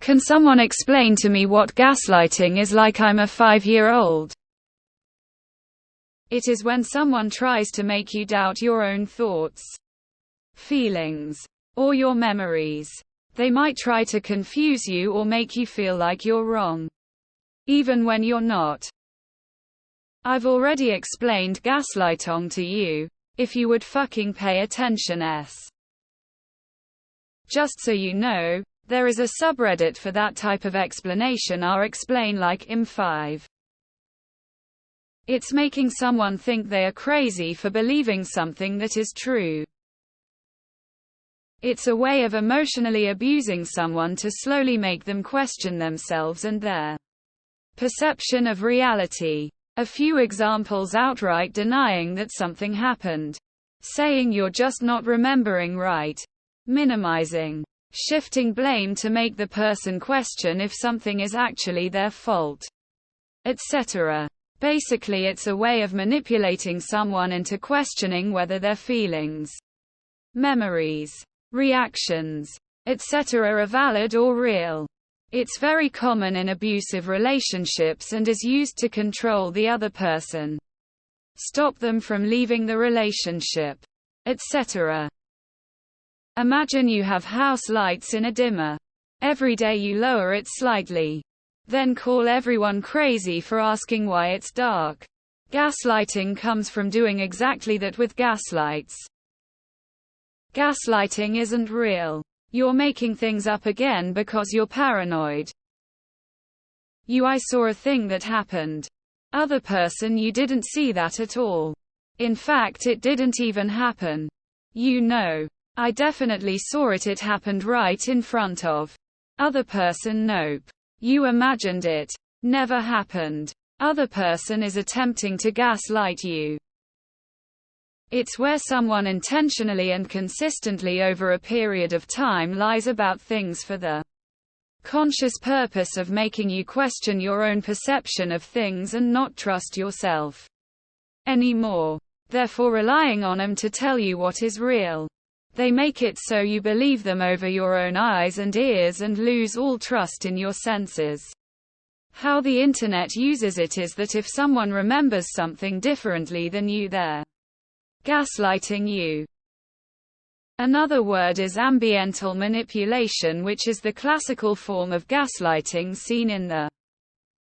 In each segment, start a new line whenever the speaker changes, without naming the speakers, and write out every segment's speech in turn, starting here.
Can someone explain to me what gaslighting is like? I'm a 5-year-old. It is when someone tries to make you doubt your own thoughts, feelings, or your memories. They might try to confuse you or make you feel like you're wrong, even when you're not. I've already explained gaslighting to you. If you would fucking pay attention. Just so you know, there is a subreddit for that type of explanation. I'll explain like im5. It's making someone think they are crazy for believing something that is true. It's a way of emotionally abusing someone to slowly make them question themselves and their perception of reality. A few examples: outright denying that something happened, saying you're just not remembering right, minimizing, shifting blame to make the person question if something is actually their fault, etc. Basically, it's a way of manipulating someone into questioning whether their feelings, memories, reactions, etc. are valid or real. It's very common in abusive relationships and is used to control the other person, stop them from leaving the relationship, etc. Imagine you have house lights in a dimmer. Every day you lower it slightly. Then call everyone crazy for asking why it's dark. Gaslighting comes from doing exactly that with gaslights. Gaslighting isn't real. You're making things up again because you're paranoid. I saw a thing that happened. Other person, you didn't see that at all. In fact, it didn't even happen. I definitely saw it. It happened right in front of. Other person, nope. You imagined it. Never happened. Other person is attempting to gaslight you. It's where someone intentionally and consistently over a period of time lies about things for the conscious purpose of making you question your own perception of things and not trust yourself anymore. Therefore relying on them to tell you what is real. They make it so you believe them over your own eyes and ears and lose all trust in your senses. How the internet uses it is that if someone remembers something differently than you, they're gaslighting you. Another word is ambiental manipulation, which is the classical form of gaslighting seen in the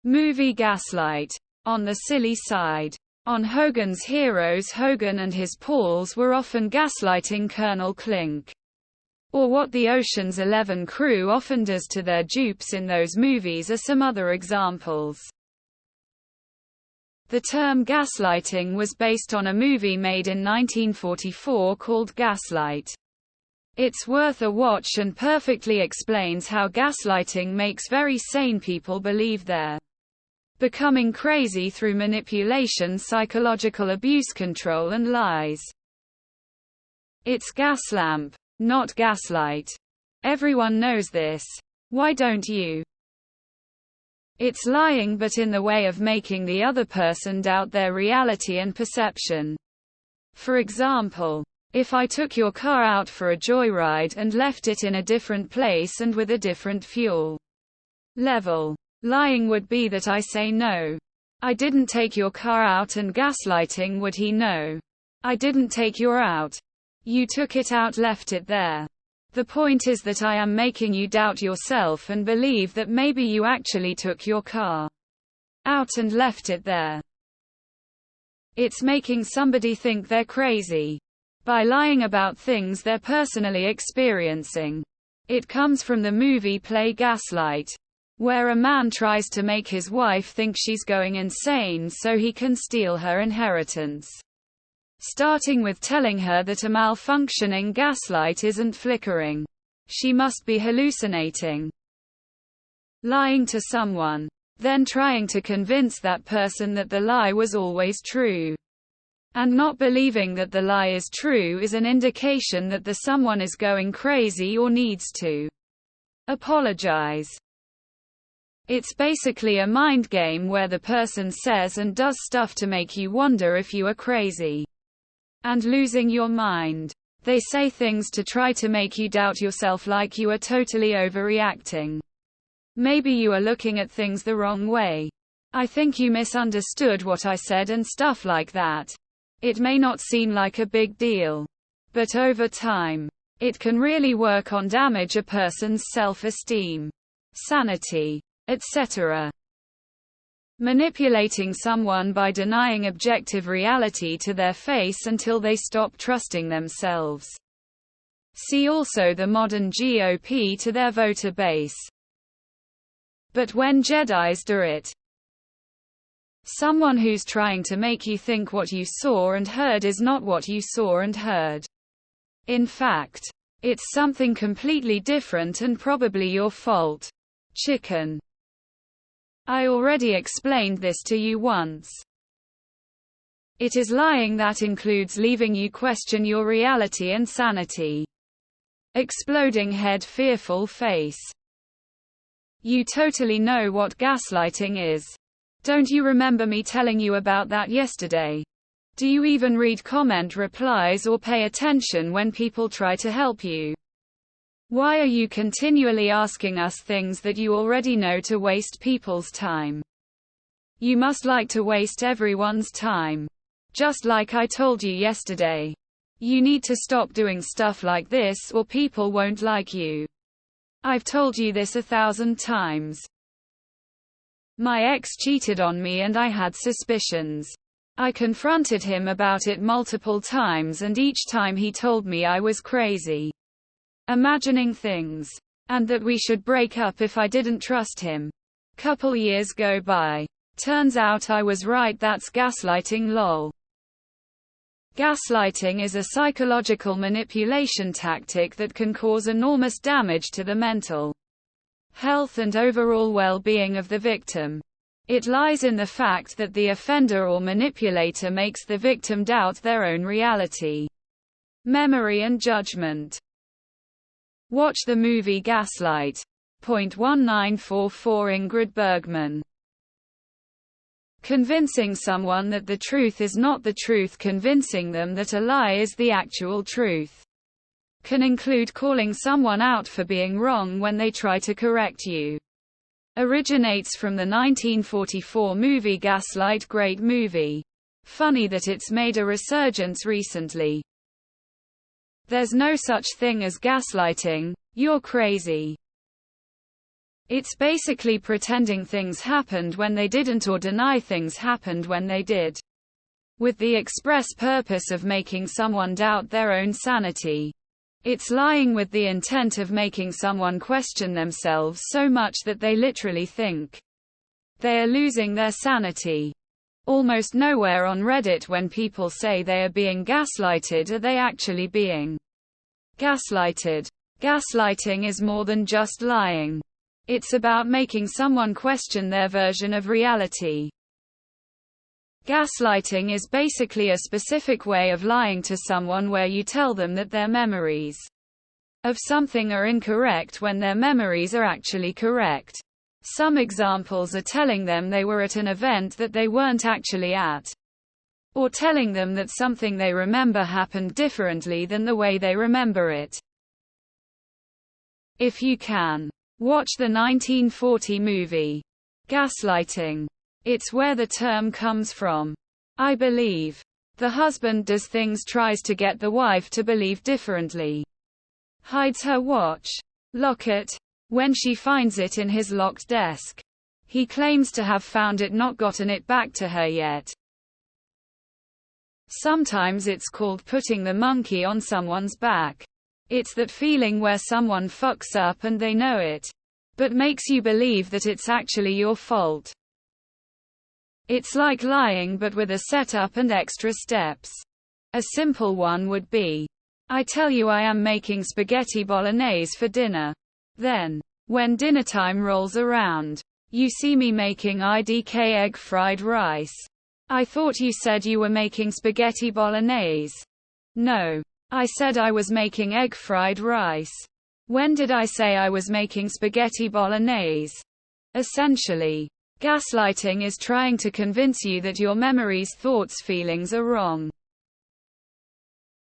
movie Gaslight. On the silly side, on Hogan's heroes, Hogan and his pals were often gaslighting Colonel Klink. Or what the Ocean's 11 crew often does to their dupes in those movies are some other examples. The term gaslighting was based on a movie made in 1944 called Gaslight. It's worth a watch and perfectly explains how gaslighting makes very sane people believe they're becoming crazy through manipulation, psychological abuse, control, and lies. It's gaslamp, not gaslight. Everyone knows this. Why don't you? It's lying, but in the way of making the other person doubt their reality and perception. For example, if I took your car out for a joyride and left it in a different place and with a different fuel level, lying would be that I say no, I didn't take your car out, and gaslighting would he know, I didn't take your out. You took it out, left it there. The point is that I am making you doubt yourself and believe that maybe you actually took your car out and left it there. It's making somebody think they're crazy by lying about things they're personally experiencing. It comes from the movie play Gaslight, where a man tries to make his wife think she's going insane so he can steal her inheritance. Starting with telling her that a malfunctioning gaslight isn't flickering. She must be hallucinating. Lying to someone. Then trying to convince that person that the lie was always true. And not believing that the lie is true is an indication that the someone is going crazy or needs to apologize. It's basically a mind game where the person says and does stuff to make you wonder if you are crazy and losing your mind. They say things to try to make you doubt yourself, like you are totally overreacting. Maybe you are looking at things the wrong way. I think you misunderstood what I said and stuff like that. It may not seem like a big deal, but over time, it can really work on damage a person's self-esteem, sanity, etc. Manipulating someone by denying objective reality to their face until they stop trusting themselves. See also the modern GOP to their voter base. But when Jedis do it, someone who's trying to make you think what you saw and heard is not what you saw and heard. In fact, it's something completely different and probably your fault. Chicken. I already explained this to you once. It is lying that includes leaving you question your reality and sanity. Exploding head, fearful face. You totally know what gaslighting is. Don't you remember me telling you about that yesterday? Do you even read comment replies or pay attention when people try to help you? Why are you continually asking us things that you already know to waste people's time? You must like to waste everyone's time. Just like I told you yesterday. You need to stop doing stuff like this or people won't like you. I've told you this 1,000 times. My ex cheated on me and I had suspicions. I confronted him about it multiple times and each time he told me I was crazy. Imagining things. And that we should break up if I didn't trust him. Couple years go by. Turns out I was right, that's gaslighting lol. Gaslighting is a psychological manipulation tactic that can cause enormous damage to the mental health and overall well-being of the victim. It lies in the fact that the offender or manipulator makes the victim doubt their own reality, memory and judgment. Watch the movie Gaslight. Point 1944 Ingrid Bergman. Convincing someone that the truth is not the truth, convincing them that a lie is the actual truth, can include calling someone out for being wrong when they try to correct you. Originates from the 1944 movie Gaslight. Great movie. Funny that it's made a resurgence recently. There's no such thing as gaslighting. You're crazy. It's basically pretending things happened when they didn't or deny things happened when they did, with the express purpose of making someone doubt their own sanity. It's lying with the intent of making someone question themselves so much that they literally think they are losing their sanity. Almost nowhere on Reddit when people say they are being gaslighted are they actually being gaslighted. Gaslighting is more than just lying. It's about making someone question their version of reality. Gaslighting is basically a specific way of lying to someone where you tell them that their memories of something are incorrect when their memories are actually correct. Some examples are telling them they were at an event that they weren't actually at, or telling them that something they remember happened differently than the way they remember it. If you can, watch the 1940 movie Gaslighting. It's where the term comes from, I believe. The husband does things, tries to get the wife to believe differently. Hides her watch, locket, when she finds it in his locked desk. He claims to have found it, not gotten it back to her yet. Sometimes it's called putting the monkey on someone's back. It's that feeling where someone fucks up and they know it, but makes you believe that it's actually your fault. It's like lying but with a setup and extra steps. A simple one would be, I tell you I am making spaghetti bolognese for dinner. Then, when dinner time rolls around, you see me making IDK egg fried rice. I thought you said you were making spaghetti bolognese. No. I said I was making egg fried rice. When did I say I was making spaghetti bolognese? Essentially, gaslighting is trying to convince you that your memories, thoughts, feelings are wrong.